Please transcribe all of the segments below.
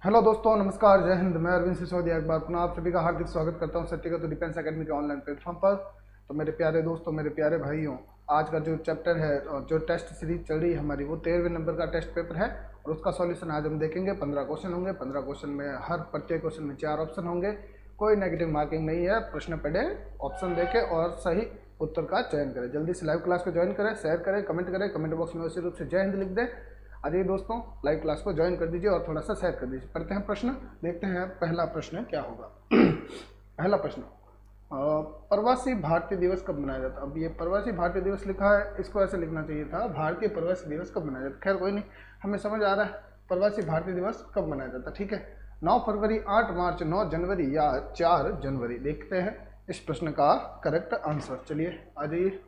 Hello दोस्तों, नमस्कार, जय हिंद। मैं अरविंद सिसोदिया एक बार पुनः आप सभी का हार्दिक स्वागत करता हूं सत्यगत डिफेंस एकेडमी के ऑनलाइन प्लेटफॉर्म पर। तो मेरे प्यारे दोस्तों, मेरे प्यारे भाइयों, आज का जो चैप्टर है और जो टेस्ट सीरीज चल रही है हमारी, वो 13वें नंबर का टेस्ट पेपर है और उसका सॉल्यूशन आज हम देखेंगे। 15 क्वेश्चन होंगे। 15 क्वेश्चन में हर प्रत्येक क्वेश्चन में 4 ऑप्शन होंगे। कोई नेगेटिव मार्किंग नहीं है। प्रश्न पढ़े, ऑप्शन देखे और सही उत्तर का चयन करें। जल्दी से लाइव क्लास को ज्वाइन करें, शेयर करें, कमेंट करें। कमेंट बॉक्स में उसी रूप से जय हिंद लिख दें। आ जाइए दोस्तों, लाइव क्लास को ज्वाइन कर दीजिए और थोड़ा सा शेयर कर दीजिए। पढ़ते हैं प्रश्न, देखते हैं पहला प्रश्न क्या होगा। पहला प्रश्न, प्रवासी भारतीय दिवस कब मनाया जाता है। अब ये प्रवासी भारतीय दिवस लिखा है, इसको ऐसे लिखना चाहिए था, भारतीय प्रवासी दिवस कब मनाया जाता है। खैर कोई नहीं, हमें समझ आ रहा है प्रवासी भारतीय दिवस कब मनाया जाता है। ठीक है, 9 फरवरी, 8 मार्च, 9 जनवरी या 4 जनवरी। देखते हैं इस प्रश्न का करेक्ट आंसर। चलिए आ जाइए।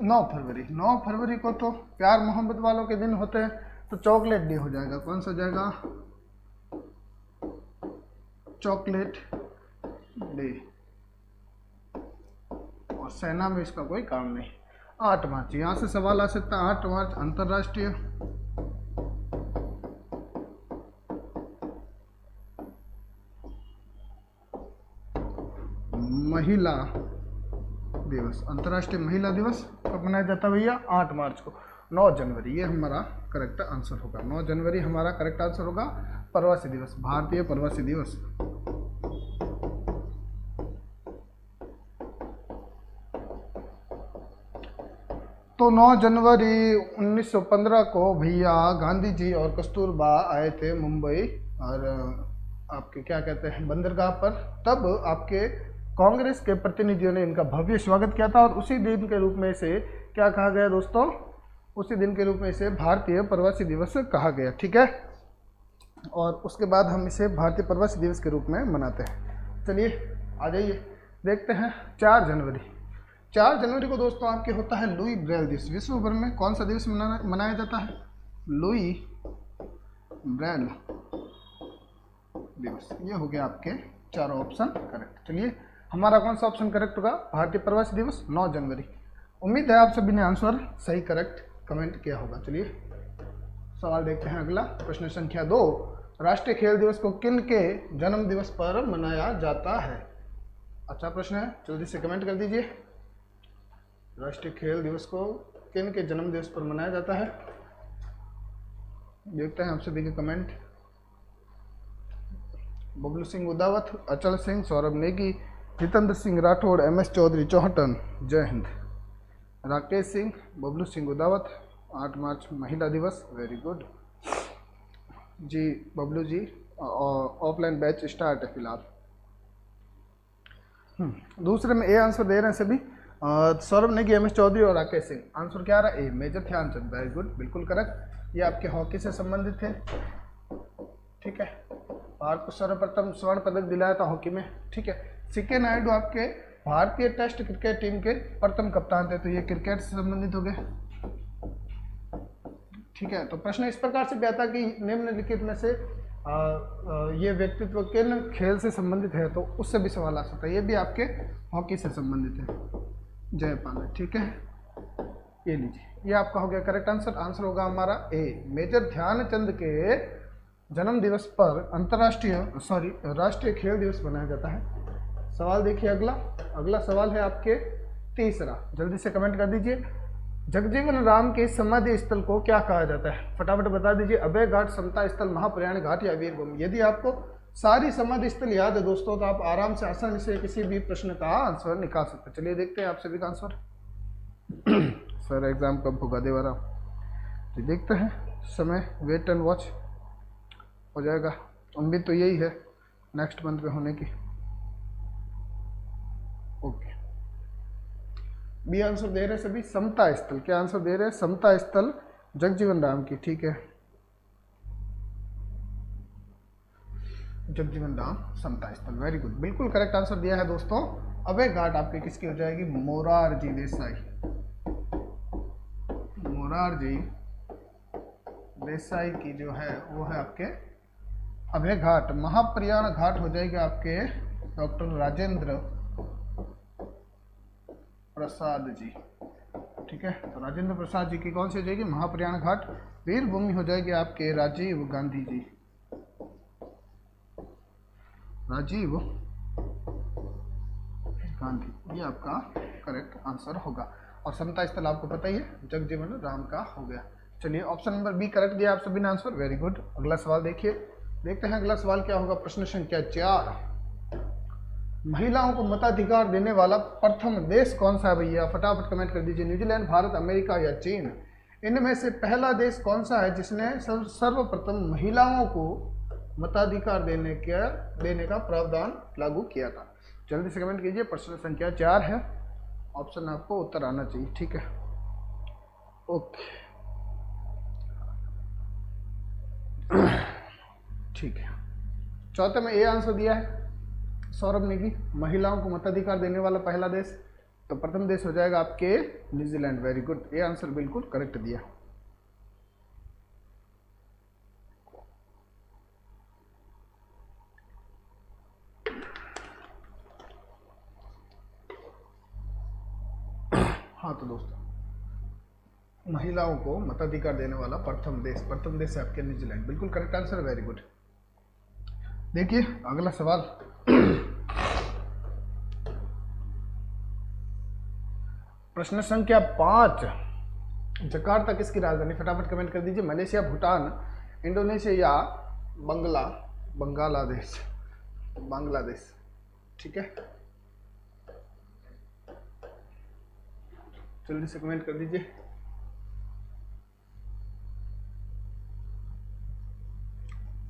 9 फरवरी, 9 फरवरी को तो प्यार मोहब्बत वालों के दिन होते हैं, तो चॉकलेट डे हो जाएगा। कौन सा हो जाएगा? Chocolate day. और सेना में इसका कोई काम नहीं। 8 मार्च, यहाँ से सवाल आ सकता है। 8 मार्च अंतर्राष्ट्रीय महिला दिवस। अंतर्राष्ट्रीय महिला दिवस कब मनाया जाता है भैया? 8 मार्च को। 9 जनवरी, ये हमारा करेक्ट आंसर होगा। 9 जनवरी हमारा करेक्ट आंसर होगा। प्रवासी दिवस, भारतीय प्रवासी दिवस। तो 9 जनवरी 1915 को भैया गांधी जी और कस्तूरबा आए थे मुंबई और आपके क्या कहते हैं बंदरगाह पर। तब आपके कांग्रेस के प्रतिनिधियों ने इनका भव्य स्वागत किया था और उसी दिन के रूप में इसे क्या कहा गया दोस्तों? उसी दिन के रूप में इसे भारतीय प्रवासी दिवस कहा गया। ठीक है, और उसके बाद हम इसे भारतीय प्रवासी दिवस के रूप में मनाते हैं। चलिए आ जाइए, देखते हैं 4 जनवरी। 4 जनवरी को दोस्तों आपके होता है लुई ब्रेल दिवस। विश्व भर में कौन सा दिवस मनाया जाता है? लुई ब्रेल दिवस। ये हो गया आपके चारों ऑप्शन करेक्ट। चलिए, हमारा कौन सा ऑप्शन करेक्ट होगा? भारतीय प्रवासी दिवस 9 जनवरी। उम्मीद है आप सभी ने आंसर सही करेक्ट कमेंट किया होगा। चलिए सवाल देखते हैं अगला। प्रश्न संख्या 2, राष्ट्रीय खेल दिवस को किन के जन्म दिवस पर मनाया जाता है? अच्छा प्रश्न है, जल्दी से कमेंट कर दीजिए। राष्ट्रीय खेल दिवस को किन के जन्म दिवस पर मनाया जाता है? देखते हैं आप सभी के कमेंट। बबलू सिंह उदावत, अचल सिंह, सौरभ नेगी, जितेंद्र सिंह राठौड़, MS चौधरी चौहटन, जय हिंद। राकेश सिंह, बबलू सिंह उदावत, 8 मार्च महिला दिवस। वेरी गुड जी Bablu ji. Offline batch start है फिलहाल। दूसरे में ए आंसर दे रहे हैं सभी। सौरभ नेगी, MS चौधरी और राकेश सिंह। आंसर क्या आ रहा है? ए, मेजर ध्यानचंद। वेरी गुड, बिल्कुल करेक्ट। ये आपके हॉकी से संबंधित है। ठीक है, भारत को सर्वप्रथम स्वर्ण पदक दिलाया था हॉकी में। ठीक है, सीके नायडू आपके भारतीय टेस्ट क्रिकेट टीम के प्रथम कप्तान थे, तो ये क्रिकेट से संबंधित हो गए। ठीक है, तो प्रश्न इस प्रकार से भी आता कि निम्नलिखित में से ये व्यक्तित्व किन खेल से संबंधित है, तो उससे भी सवाल आ सकता है। ये भी आपके हॉकी से संबंधित है। जयपाल है। ठीक है, ये लीजिए, ये आपका हो गया करेक्ट आंसर। आंसर होगा हमारा ए, मेजर ध्यानचंद के जन्म दिवस पर राष्ट्रीय खेल दिवस मनाया जाता है। सवाल देखिए अगला। अगला सवाल है आपके तीसरा, जल्दी से कमेंट कर दीजिए। जगजीवन राम के समाधि स्थल को क्या कहा जाता है? फटाफट बता दीजिए। अभय घाट, समता स्थल, महाप्रयाण घाट या वीर भूमि। यदि आपको सारी समाधि स्थल याद है दोस्तों, तो आप आराम से आसानी से किसी भी प्रश्न का आंसर निकाल सकते हैं। चलिए देखते हैं आप सभी का आंसर। सर एग्जाम कब होगा देवरा? जी देखते हैं, समय वेट एंड वॉच हो जाएगा। उम्मीद तो यही है नेक्स्ट मंथ में होने की। ओके, बी आंसर दे रहे हैं सभी, समता स्थल। क्या आंसर दे रहे हैं? समता स्थल जगजीवन राम की। ठीक है, जगजीवन राम समता स्थल। वेरी गुड, बिल्कुल करेक्ट आंसर दिया है दोस्तों। अभय घाट आपकी किसकी हो जाएगी? मोरारजी देसाई। मोरारजी देसाई की जो है वो है आपके अभय घाट। महाप्रयाण घाट हो जाएगा आपके डॉक्टर राजेंद्र प्रसाद जी। ठीक है, तो राजेंद्र प्रसाद जी की कौन सी हो जाएगी? महाप्रयाण घाट। वीर भूमि हो जाएगी आपके राजीव गांधी जी। राजीव गांधी, ये आपका करेक्ट आंसर होगा। और समता स्थल आपको पता ही है, जगजीवन राम का हो गया। चलिए ऑप्शन नंबर बी करेक्ट दिया आप सभी ने आंसर, वेरी गुड। अगला सवाल देखिए, देखते हैं अगला सवाल क्या होगा। प्रश्न संख्या 4, महिलाओं को मताधिकार देने वाला प्रथम देश कौन सा है भैया? फटाफट कमेंट कर दीजिए। न्यूजीलैंड, भारत, अमेरिका या चीन? इनमें से पहला देश कौन सा है जिसने सर्वप्रथम महिलाओं को मताधिकार देने का प्रावधान लागू किया था? जल्दी से कमेंट कीजिए। प्रश्न संख्या 4 है, ऑप्शन आपको उत्तर आना चाहिए, ठीक है। ओके ठीक है, चौथे में ए आंसर दिया है सौरभ नेगी, महिलाओं को मताधिकार देने वाला पहला देश, तो प्रथम देश हो जाएगा आपके न्यूजीलैंड। वेरी गुड, ये आंसर बिल्कुल करेक्ट दिया। हाँ तो दोस्तों, महिलाओं को मताधिकार देने वाला प्रथम देश है आपके न्यूजीलैंड, बिल्कुल करेक्ट आंसर, वेरी गुड। देखिए अगला सवाल, प्रश्न संख्या 5, जकार्ता किसकी राजधानी? फटाफट कमेंट कर दीजिए। मलेशिया, भूटान, इंडोनेशिया या बांग्लादेश, ठीक है, जल्दी से कमेंट कर दीजिए।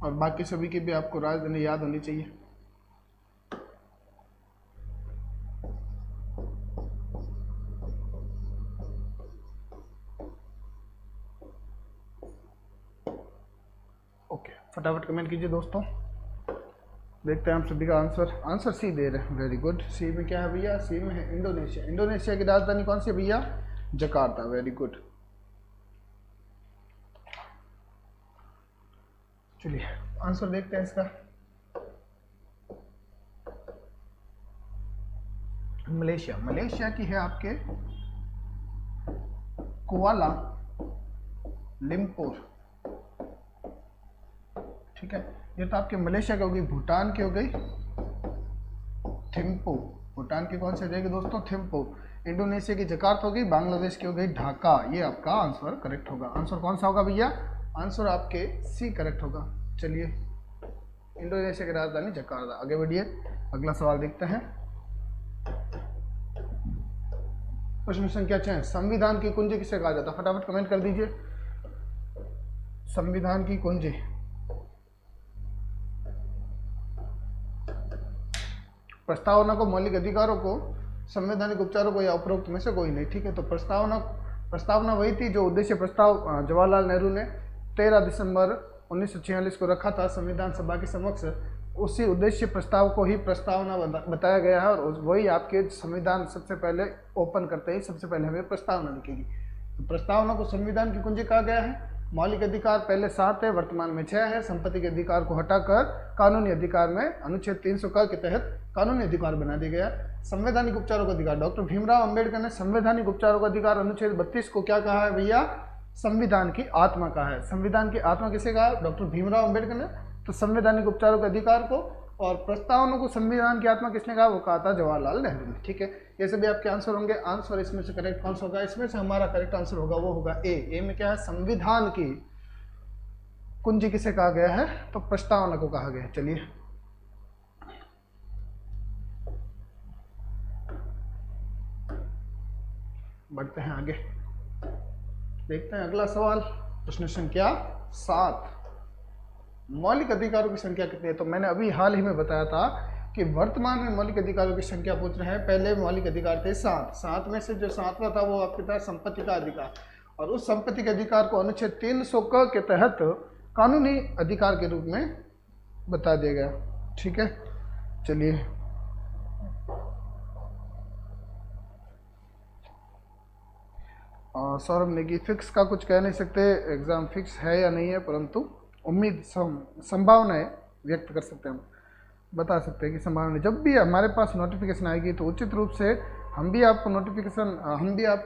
और बाकी सभी की भी आपको राजधानी याद होनी चाहिए। ओके, फटाफट कमेंट कीजिए दोस्तों। देखते हैं हम सभी का आंसर सी दे रहे हैं, वेरी गुड। सी में क्या है भैया? सी में है इंडोनेशिया। इंडोनेशिया की राजधानी कौन सी है भैया? Jakarta, very good. चलिए आंसर देखते हैं इसका। मलेशिया की है आपके कुआला लिम्पुर, ठीक है, ये तो आपके मलेशिया की हो गई। भूटान की हो गई थिम्पू, भूटान की कौन सी हो जाएगी दोस्तों? थिम्पू। इंडोनेशिया की जकार्ता हो गई। बांग्लादेश की हो गई ढाका। ये आपका आंसर करेक्ट होगा। आंसर कौन सा होगा भैया? आंसर आपके सी करेक्ट होगा। चलिए, इंडोनेशिया की राजधानी जकार्ता। आगे बढ़िए, अगला सवाल देखते हैं। प्रश्न संख्या 6, संविधान की कुंजी किसे कहा जाता है? फटाफट कमेंट कर दीजिए। संविधान की कुंजी, प्रस्तावना को, मौलिक अधिकारों को, संवैधानिक उपचारों को या उपरोक्त में से कोई नहीं, ठीक है। तो प्रस्तावना वही थी जो उद्देश्य प्रस्ताव जवाहरलाल नेहरू ने 13 दिसंबर 1946 को रखा था संविधान सभा के समक्ष। उसी उद्देश्य प्रस्ताव को ही प्रस्तावना बताया गया है, और वही आपके संविधान सबसे पहले ओपन करते ही सबसे पहले हमें प्रस्तावना लिखेगी। तो प्रस्तावना को संविधान की कुंजी कहा गया है। मौलिक अधिकार पहले 7 है, वर्तमान में 6 है। संपत्ति के अधिकार को हटाकर कानूनी अधिकार में अनुच्छेद 300 के तहत कानूनी अधिकार बना दिया गया। संवैधानिक उपचारों का अधिकार, डॉक्टर भीमराव अंबेडकर ने संवैधानिक उपचारों का अधिकार अनुच्छेद 32 को क्या कहा है भैया? संविधान की आत्मा कहा है। संविधान की आत्मा किसे कहा? डॉक्टर भीमराव अंबेडकर ने। तो संवैधानिक उपचारों के अधिकार को और प्रस्तावना को संविधान की आत्मा किसने कहा? वो कहा था जवाहरलाल नेहरू ने, ठीक है। ये सभी आपके आंसर होंगे। आंसर इसमें से करेक्ट कौन सा होगा? इसमें से हमारा करेक्ट आंसर होगा वो होगा ए में क्या है? संविधान की कुंजी किसे कहा गया है? तो प्रस्तावना को कहा गया है। चलिए बढ़ते हैं आगे, देखते हैं अगला सवाल। प्रश्न संख्या 7, मौलिक अधिकारों की संख्या कितनी है? तो मैंने अभी हाल ही में बताया था कि वर्तमान में मौलिक अधिकारों की संख्या पूछ रहे हैं। पहले मौलिक अधिकार थे 7 में से जो 7वां था वो आपके था संपत्ति का अधिकार, और उस संपत्ति के अधिकार को अनुच्छेद 300 के तहत कानूनी अधिकार के रूप में बता दिया गया, ठीक है। चलिए सौरभ नेगी, फिक्स का कुछ कह नहीं सकते, एग्ज़ाम फिक्स है या नहीं है, परंतु उम्मीद संभावनाएं व्यक्त कर सकते हैं, हम बता सकते हैं कि संभावना। जब भी हमारे पास नोटिफिकेशन आएगी तो उचित रूप से हम भी आपको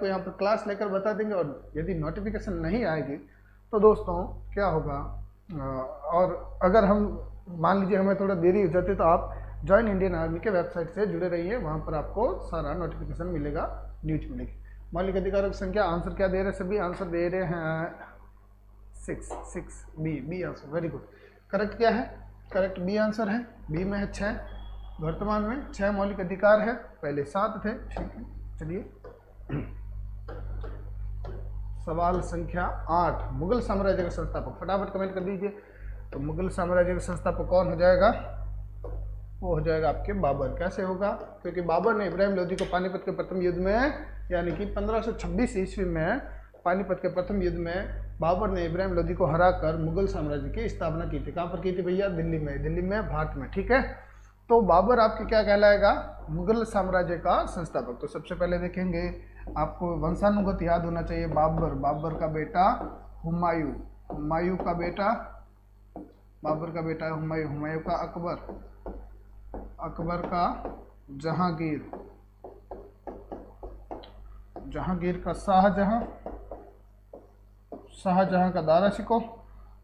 यहाँ पर क्लास लेकर बता देंगे। और यदि नोटिफिकेशन नहीं आएगी तो दोस्तों क्या होगा, और अगर हम मान लीजिए हमें थोड़ा देरी हो जाती है तो आप ज्वाइन इंडियन आर्मी के वेबसाइट से जुड़े रहिए, वहाँ पर आपको सारा नोटिफिकेशन मिलेगा, न्यूज मिलेगी। मौलिक अधिकारों की संख्या, आंसर क्या दे रहे हैं सभी? आंसर दे रहे हैं 6 B answer, very good. Correct क्या है? करेक्ट बी आंसर है, बी में है 6। वर्तमान में 6 मौलिक अधिकार है, पहले 7 थे। ठीक है, चलिए सवाल संख्या 8, मुगल साम्राज्य के संस्थापक, फटाफट कमेंट कर दीजिए। तो मुगल साम्राज्य के संस्थापक कौन हो जाएगा? वो हो जाएगा आपके बाबर। कैसे होगा? क्योंकि बाबर ने इब्राहिम लोदी को पानीपत के प्रथम युद्ध में, यानी कि 1526 ईस्वी में पानीपत के प्रथम युद्ध में बाबर ने इब्राहिम लोदी को हराकर मुगल साम्राज्य की स्थापना की थी। कहाँ पर की थी भैया? दिल्ली में, दिल्ली में, भारत में। ठीक है, तो बाबर आपके क्या कहलाएगा? मुगल साम्राज्य का संस्थापक। तो सबसे पहले देखेंगे, आपको वंशानुगत याद होना चाहिए। बाबर, बाबर का बेटा हुमायूं, हुमायूं का बेटा, बाबर का बेटा हुमायूं, हुमायूं का अकबर, अकबर का जहांगीर, जहांगीर का शाहजहां, शाहजहां का दाराशिको,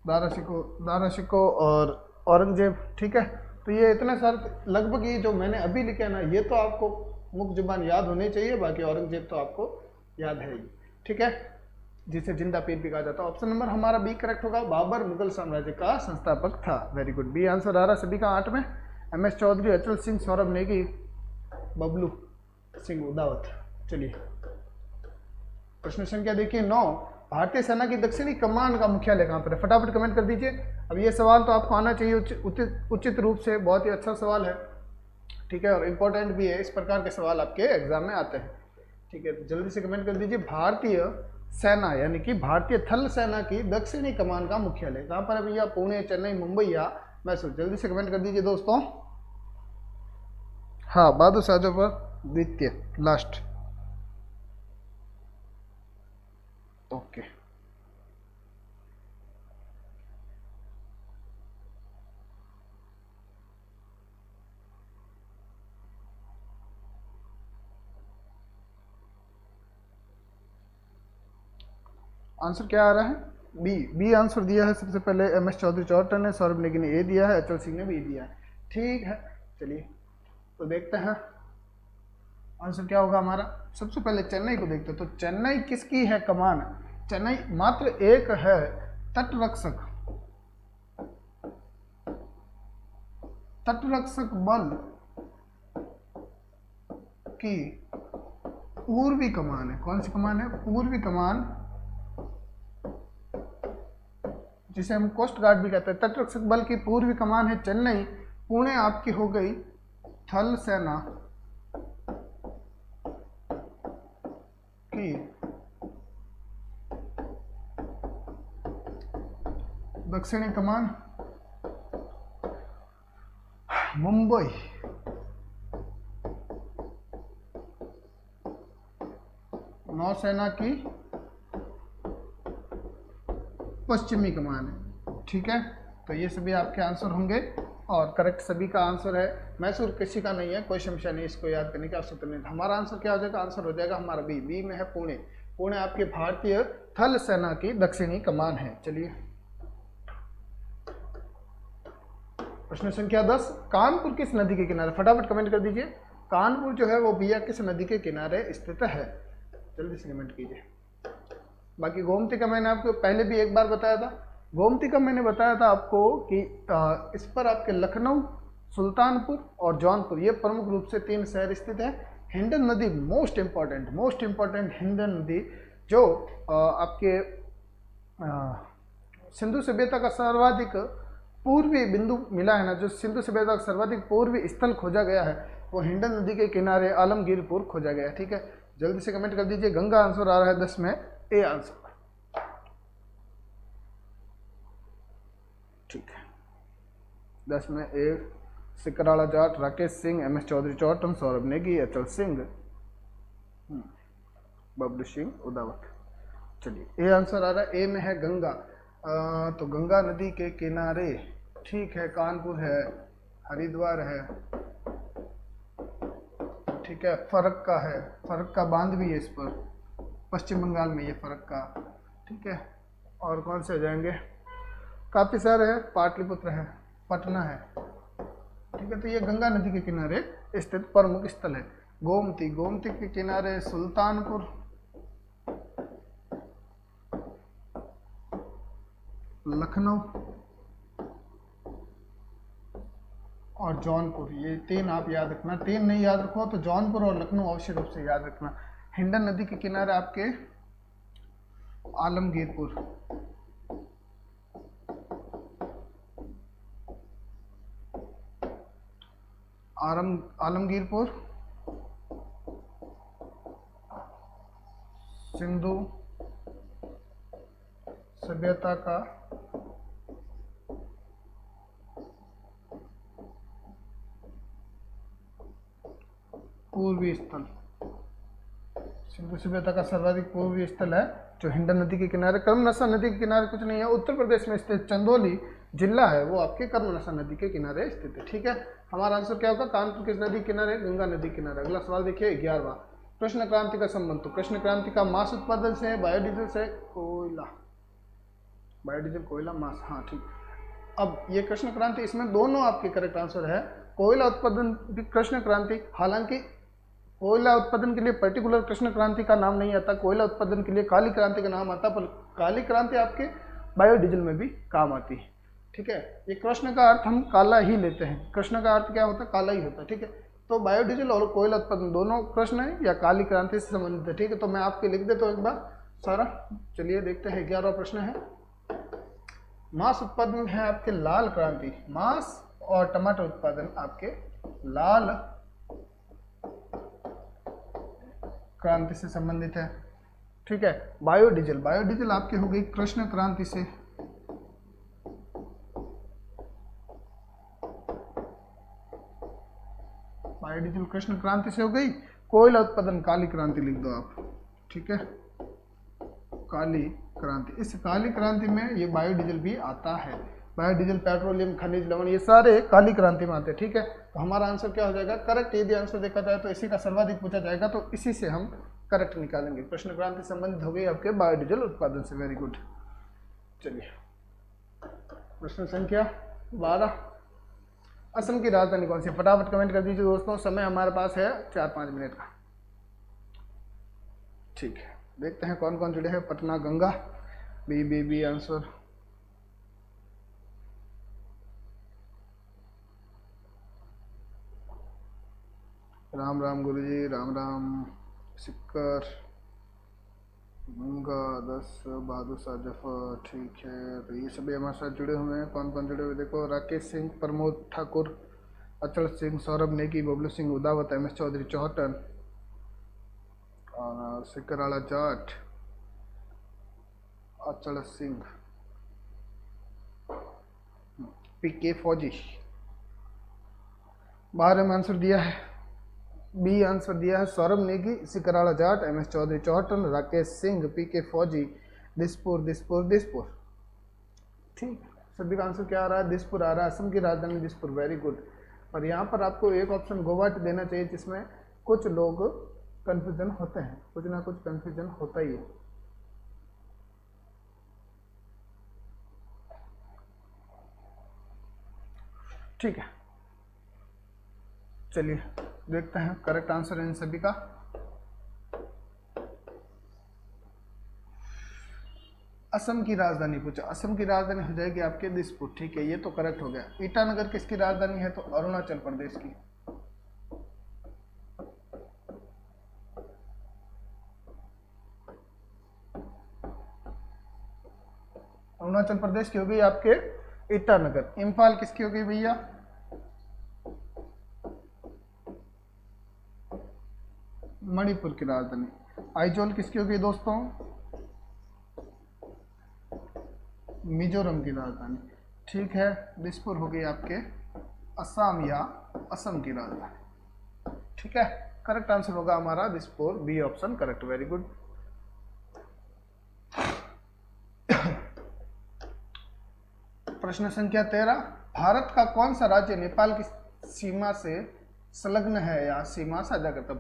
दाराशिको और औरंगजेब। ठीक है, तो ये इतने सारे, लगभग ये जो मैंने अभी लिखे ना, ये तो आपको मुख्य जुबान याद होनी चाहिए, बाकी औरंगजेब तो आपको याद है ही। ठीक है, जिसे जिंदा पीर भी कहा जाता है। ऑप्शन नंबर हमारा बी करेक्ट होगा, बाबर मुगल साम्राज्य का संस्थापक था। वेरी गुड, बी आंसर आ रहा सभी का 8 में। MS चौधरी, अचल सिंह, सौरभ नेगी, बबलू सिंह उदावत। चलिए प्रश्न संख्या देखिए 9, भारतीय सेना की दक्षिणी कमान का मुख्यालय कहाँ पर है? फटाफट कमेंट कर दीजिए। अब ये सवाल तो आपको आना चाहिए उचित रूप से, बहुत ही अच्छा सवाल है। ठीक है, और इम्पोर्टेंट भी है, इस प्रकार के सवाल आपके एग्जाम में आते हैं। ठीक है, तो जल्दी से कमेंट कर दीजिए। भारतीय सेना यानी कि भारतीय थल सेना की दक्षिणी कमान का मुख्यालय कहाँ पर है भैया? पुणे, चेन्नई, मुंबई या मैसूर? जल्दी से कमेंट कर दीजिए दोस्तों। हाँ, बहादुर शाह जफर द्वितीय, लास्ट। ओके, आंसर क्या आ रहा है? बी आंसर दिया है सबसे पहले MS चौधरी चौहटन ने, सौरभ नेगी ने ए दिया है, अचल सिंह ने भी दिया है। ठीक है, चलिए तो देखते हैं आंसर क्या होगा हमारा। सबसे पहले चेन्नई को देखते हैं। तो चेन्नई किसकी है कमान? चेन्नई मात्र एक है तटरक्षक, तटरक्षक बल की पूर्वी कमान है। कौन सी कमान है? पूर्वी कमान, जिसे हम कोस्ट गार्ड भी कहते हैं। तटरक्षक बल की पूर्वी कमान है चेन्नई। पुणे आपकी हो गई थल सेना की दक्षिणी कमान। मुंबई नौसेना की पश्चिमी कमान है। ठीक है, तो ये सभी आपके आंसर होंगे और करेक्ट सभी का आंसर है। मैसूर किसी का नहीं है, कोई समस्या नहीं, इसको याद करने की आवश्यकता नहीं। हमारा आंसर क्या हो जाएगा? आंसर हो जाएगा हमारा बी में है पुणे। पुणे आपकी भारतीय थल सेना की दक्षिणी कमान है। चलिए प्रश्न संख्या 10, कानपुर किस नदी के किनारे? फटाफट कमेंट कर दीजिए। कानपुर जो है वो भैया किस नदी के किनारे स्थित है? जल्दी से कमेंट कीजिए। बाकी गोमती का मैंने आपको पहले भी एक बार बताया था। गोमती का मैंने बताया था आपको कि इस पर आपके लखनऊ, सुल्तानपुर और जौनपुर ये प्रमुख रूप से 3 शहर स्थित है। हिंडन नदी मोस्ट इंपॉर्टेंट हिंडन नदी जो आपके सिंधु सभ्यता का सर्वाधिक पूर्वी बिंदु मिला है ना, जो सिंधु सभ्यता का सर्वाधिक पूर्वी स्थल खोजा गया है वो हिंडन नदी के किनारे आलमगीरपुर खोजा गया है। ठीक है, जल्दी से कमेंट कर दीजिए। गंगा आंसर आ रहा है 10 में, ए आंसर। ठीक है, 10 में ए। सिकराला जाट, राकेश सिंह, MS चौधरी चौहटन, सौरभ नेगी, अचल सिंह, बबलू सिंह उदावत। चलिए ए आंसर आ रहा है, ए में है गंगा। तो गंगा नदी के किनारे, ठीक है, कानपुर है, हरिद्वार है, ठीक है, फरक्का है, फरक्का बांध भी है इस पर, पश्चिम बंगाल में ये फरक्का। ठीक है, और कौन से हो जाएंगे? काफ़ी सारे हैं, पाटलिपुत्र है, पटना है, ठीक है, तो ये गंगा नदी के किनारे स्थित प्रमुख स्थल है। गोमती, गोमती के किनारे सुल्तानपुर, लखनऊ और जौनपुर, ये 3 आप याद रखना। 3 नहीं याद रखो तो जौनपुर और लखनऊ अवश्य रूप से याद रखना। हिंडन नदी के किनारे आपके आलमगीरपुर, आलमगीरपुर, सिंधु सभ्यता का पूर्वी स्थल, सिंधु सभ्यता का सर्वाधिक पूर्वी स्थल है जो हिंडन नदी के किनारे, कर्मनसा नदी के किनारे कुछ नहीं है। उत्तर प्रदेश में स्थित चंदौली जिला है वो आपके कर्मनसा नदी के किनारे स्थित है। ठीक है, हमारा आंसर क्या होगा? कानपुर किस नदी किनारे? गंगा नदी किनारे। अगला सवाल देखिए 11वां, कृष्ण क्रांति का संबंध। तो कृष्ण क्रांति का मांस उत्पादन से, बायोडीजल से, कोयला, बायोडीजल, कोयला, मांस, हाँ ठीक। अब ये कृष्ण क्रांति, इसमें दोनों आपके करेक्ट आंसर है। कोयला उत्पादन भी कृष्ण क्रांति, हालांकि कोयला उत्पादन के लिए पर्टिकुलर कृष्ण क्रांति का नाम नहीं आता, कोयला उत्पादन के लिए काली क्रांति का नाम आता, पर काली क्रांति आपके बायोडीजल में भी काम आती है। ठीक है, ये कृष्ण का अर्थ हम काला ही लेते हैं, कृष्ण का अर्थ क्या होता है? काला ही होता है। ठीक है, तो बायोडीजल और कोयला उत्पादन दोनों कृष्ण है या काली क्रांति से संबंधित है। ठीक है, तो मैं आपके लिख देता हूँ एक बार सारा। चलिए देखते हैं, 11वां प्रश्न है, मांस उत्पादन है आपके लाल क्रांति, मांस और टमाटर उत्पादन आपके लाल क्रांति से संबंधित है। ठीक है, बायोडीजल, बायोडीजल आपकी हो गई कृष्ण क्रांति से, बायोडीजल कृष्ण क्रांति से हो गई। कोयला उत्पादन काली क्रांति लिख दो आप। ठीक है, काली क्रांति, इस काली क्रांति में ये बायोडीजल भी आता है। बायोडीजल, पेट्रोलियम, खनिज लवण, ये सारे काली क्रांति में आते हैं। ठीक है, तो हमारा आंसर क्या हो जाएगा? करेक्ट। यदि आंसर देखा जाए तो इसी का सर्वाधिक पूछा जाएगा, तो इसी से हम करेक्ट निकालेंगे। कृष्ण क्रांति संबंधित हो गई आपके बायोडीजल उत्पादन से। Very good. चलिए प्रश्न संख्या 12, असम की राजधानी कौन सी है? फटाफट कमेंट कर दीजिए दोस्तों, समय हमारे पास है 4-5 मिनट का। ठीक है, देखते हैं कौन कौन जुड़े हैं। Patna, Ganga, B answer. राम राम गुरुजी, राम राम। सिक्कर, गंगा, 10, बहादुर शाह जफर। ठीक है, तो ये सभी हमारे साथ जुड़े हुए हैं। कौन कौन जुड़े हुए देखो, राकेश सिंह, प्रमोद ठाकुर, अचल सिंह, सौरभ नेगी, बबलू सिंह उदावत, MS चौधरी चौहटन, और सिकराला जाट, अचल सिंह, PK फौजी। 12 में आंसर दिया है, बी आंसर दिया है सौरभ नेगी, सिकराला जाट, MS चौधरी चौहटन, राकेश सिंह, PK फौजी, दिसपुर। ठीक, सभी का आंसर क्या आ रहा है? दिसपुर आ रहा है। असम की राजधानी दिसपुर। Very good. और यहाँ पर आपको एक ऑप्शन गुवाहाटी देना चाहिए, जिसमें कुछ लोग कंफ्यूजन होते हैं, कुछ ना कुछ कंफ्यूजन होता ही है। ठीक है, चलिए देखते हैं करेक्ट आंसर इन सभी का। असम की राजधानी पूछा, असम की राजधानी हो जाएगी आपके दिसपुर। ठीक है, ये तो करेक्ट हो गया। ईटानगर किसकी राजधानी है? तो अरुणाचल प्रदेश की। अरुणाचल प्रदेश की हो गई आपके ईटानगर। इम्फाल किसकी हो गई भैया? मणिपुर की राजधानी। आइजोल किसकी हो गई दोस्तों? मिजोरम की राजधानी। ठीक है, दिसपुर हो गई आपके असम या असम की राजधानी। ठीक है, करेक्ट आंसर होगा हमारा Dispur, B option correct. Very good. प्रश्न संख्या 13, भारत का कौन सा राज्य नेपाल की सीमा से संलग्न है या सीमा साझा करता है?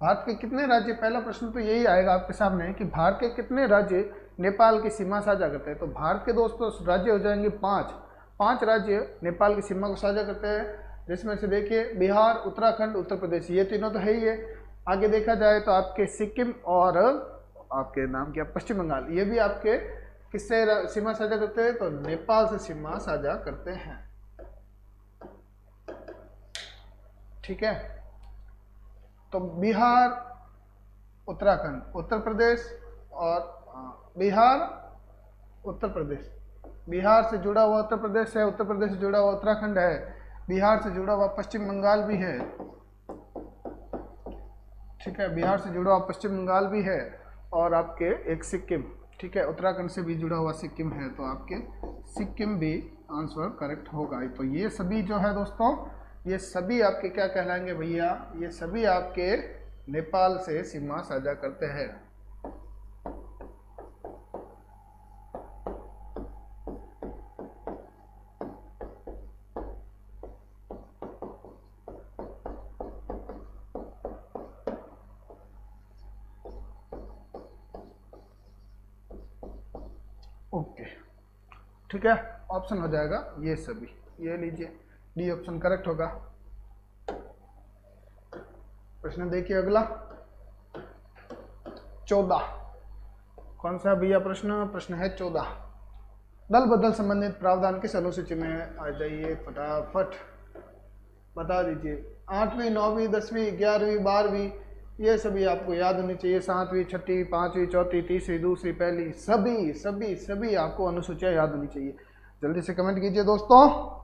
भारत के कितने राज्य, पहला प्रश्न तो यही आएगा आपके सामने कि भारत के कितने राज्य नेपाल की सीमा साझा करते हैं। तो भारत के दोस्तों राज्य हो जाएंगे 5। 5 राज्य नेपाल की सीमा को साझा करते हैं, जिसमें से देखिए बिहार, उत्तराखंड, उत्तर प्रदेश, ये तीनों तो है ही है। आगे देखा जाए तो आपके सिक्किम और आपके नाम क्या, पश्चिम बंगाल, ये भी आपके किससे सीमा साझा करते हैं, तो नेपाल से सीमा साझा करते हैं। ठीक है, तो बिहार, उत्तराखंड, उत्तर प्रदेश और बिहार, उत्तर प्रदेश, बिहार से जुड़ा हुआ उत्तर प्रदेश है, उत्तर प्रदेश से जुड़ा हुआ उत्तराखंड है, बिहार से जुड़ा हुआ पश्चिम बंगाल भी है। ठीक है, बिहार से जुड़ा हुआ पश्चिम बंगाल भी है, और आपके एक सिक्किम, ठीक है, उत्तराखंड से भी जुड़ा हुआ सिक्किम है, तो आपके सिक्किम भी आंसर करेक्ट होगा। तो ये सभी जो है दोस्तों, ये सभी आपके क्या कहलाएंगे भैया, ये सभी आपके नेपाल से सीमा साझा करते हैं। ओके, ठीक है, ऑप्शन हो जाएगा ये सभी, ये लीजिए, डी ऑप्शन करेक्ट होगा। प्रश्न देखिए अगला 14, कौन सा भैया प्रश्न, प्रश्न है 14। दल बदल संबंधित प्रावधान किस अनुसूची में आ जाइए, फटाफट बता दीजिए। 8वीं, 9वीं, 10वीं, 11वीं, 12वीं, ये सभी आपको याद होनी चाहिए। 7वीं, 6वीं, 5वीं, 4वीं, 3वीं, 2वीं, पहली, सभी सभी सभी आपको अनुसूचियाँ याद होनी चाहिए। जल्दी से कमेंट कीजिए दोस्तों।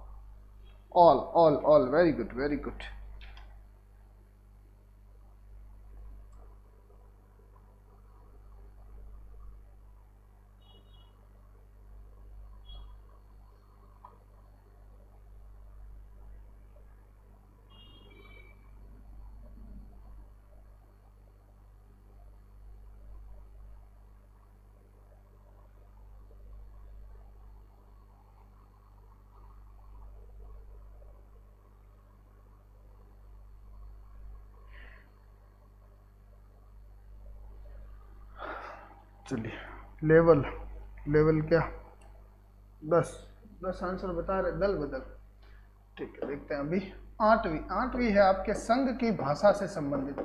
All all all, very good very good. चलिए, लेवल, लेवल क्या, 10 आंसर बता रहे, दल बदल। ठीक है, देखते हैं अभी। 8वीं है आपके संघ की भाषा से संबंधित,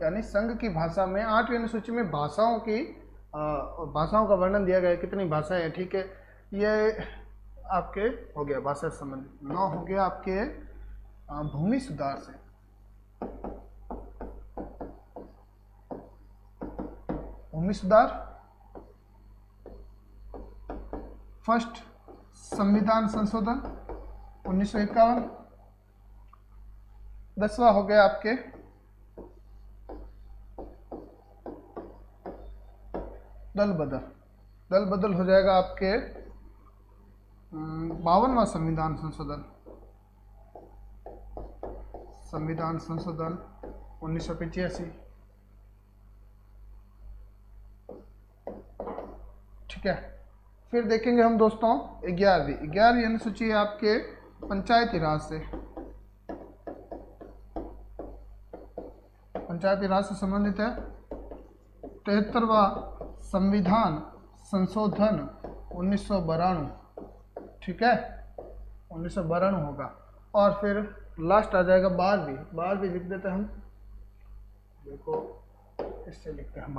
यानी संघ की भाषा में 8वीं अनुसूची में भाषाओं की भाषाओं का वर्णन दिया गया है, कितनी भाषाएं हैं। ठीक है, ये आपके हो गया भाषा से संबंधित। 9 हो गया आपके भूमि सुधार से, भूमि सुधार। फर्स्ट, संविधान संशोधन 1951। 10वां हो गया आपके दल बदल। दल बदल हो जाएगा आपके 52वां संविधान संशोधन, संविधान संशोधन 1985। ठीक है, फिर देखेंगे हम दोस्तों 11वीं अनुसूची है आपके पंचायती राज से, पंचायती राज से संबंधित है। 73वां संविधान संशोधन 1992। ठीक है, 1992 होगा। और फिर लास्ट आ जाएगा 12वीं लिख देते हैं हम, देखो इससे लिखते हैं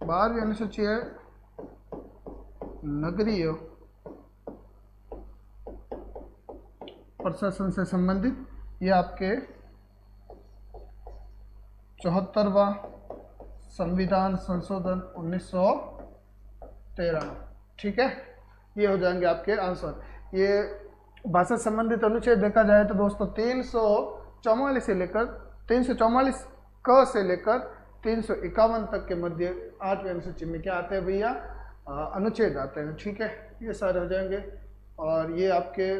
12वीं अनुसूची है नगरीय प्रशासन से संबंधित। ये आपके 74वां संविधान संशोधन 1993। ठीक है, ये हो जाएंगे आपके आंसर। ये भाषा संबंधित अनुच्छेद देखा जाए तो दोस्तों 344 से लेकर 344 क से लेकर 351 तक के मध्य 8वीं अनुसूची में क्या आते हैं भैया, अनुच्छेद आते हैं। ठीक है, ये सारे हो जाएंगे। और ये आपके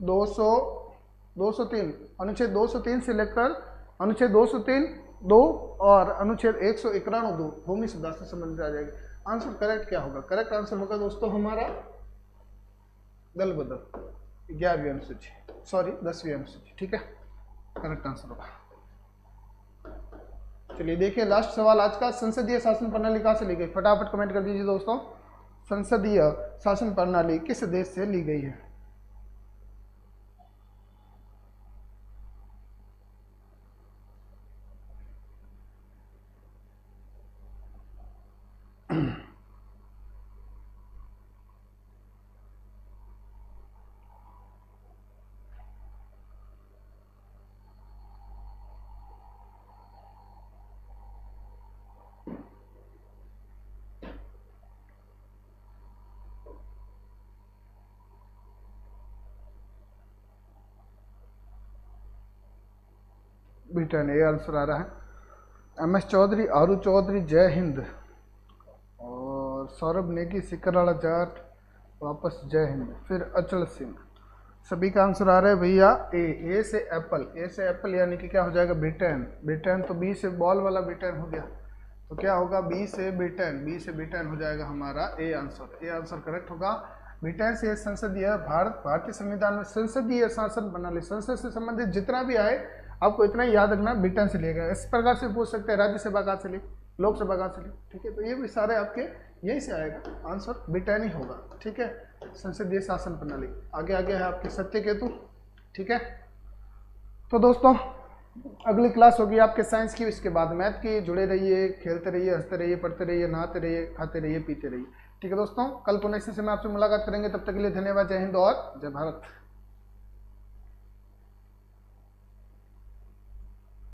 203 अनुच्छेद 203 से लेकर अनुच्छेद 203(2) और अनुच्छेद 191(2) भूमि सुधार से संबंधित आ जाएगा। आंसर करेक्ट क्या होगा, करेक्ट आंसर होगा दोस्तों हमारा दल बदल 11वीं अनुसूची, सॉरी 10वीं अनुसूची। ठीक है, करेक्ट आंसर होगा। चलिए देखिए लास्ट सवाल आज का, संसदीय शासन प्रणाली कहाँ से ली गई? फटाफट कमेंट कर दीजिए दोस्तों, संसदीय शासन प्रणाली किस देश से ली गई है? ब्रिटेन, ये आंसर आ रहा है। MS चौधरी, आरू चौधरी, जय हिंद, और सौरभ नेगी, सिकराला जाट, वापस जय हिंद, फिर अचल सिंह। सभी का आंसर आ रहा है भैया ए से एप्पल। ए से एप्पल यानी कि क्या हो जाएगा? ब्रिटेन। ब्रिटेन तो बी से बॉल वाला ब्रिटेन हो गया, तो क्या होगा? बी से ब्रिटेन, बी से ब्रिटेन हो जाएगा हमारा A answer. A answer correct होगा। ब्रिटेन से संसदीय भारतीय संविधान में संसदीय शासन प्रणाली, संसद से संबंधित जितना भी आए आपको इतना ही याद रखना, ब्रिटेन से लिया गया। इस प्रकार से पूछ सकते हैं राज्यसभा कहाँ से ली, लोकसभा कहाँ से ली, ठीक है? तो ये भी सारे आपके यहीं से आएगा, आंसर ब्रिटेन ही होगा, ठीक है? संसदीय शासन प्रणाली। आगे आगे है आपके सत्यकेतु, ठीक है? तो दोस्तों अगली क्लास होगी आपके साइंस की, इसके बाद मैथ की। जुड़े रहिए, खेलते रहिए, हंसते रहिए, पढ़ते रहिए, नहाते रहिए, खाते रहिए, पीते रहिए, ठीक है दोस्तों? कल पुनः इसी समय आपसे मुलाकात करेंगे, तब तक के लिए धन्यवाद। जय हिंद और जय भारत।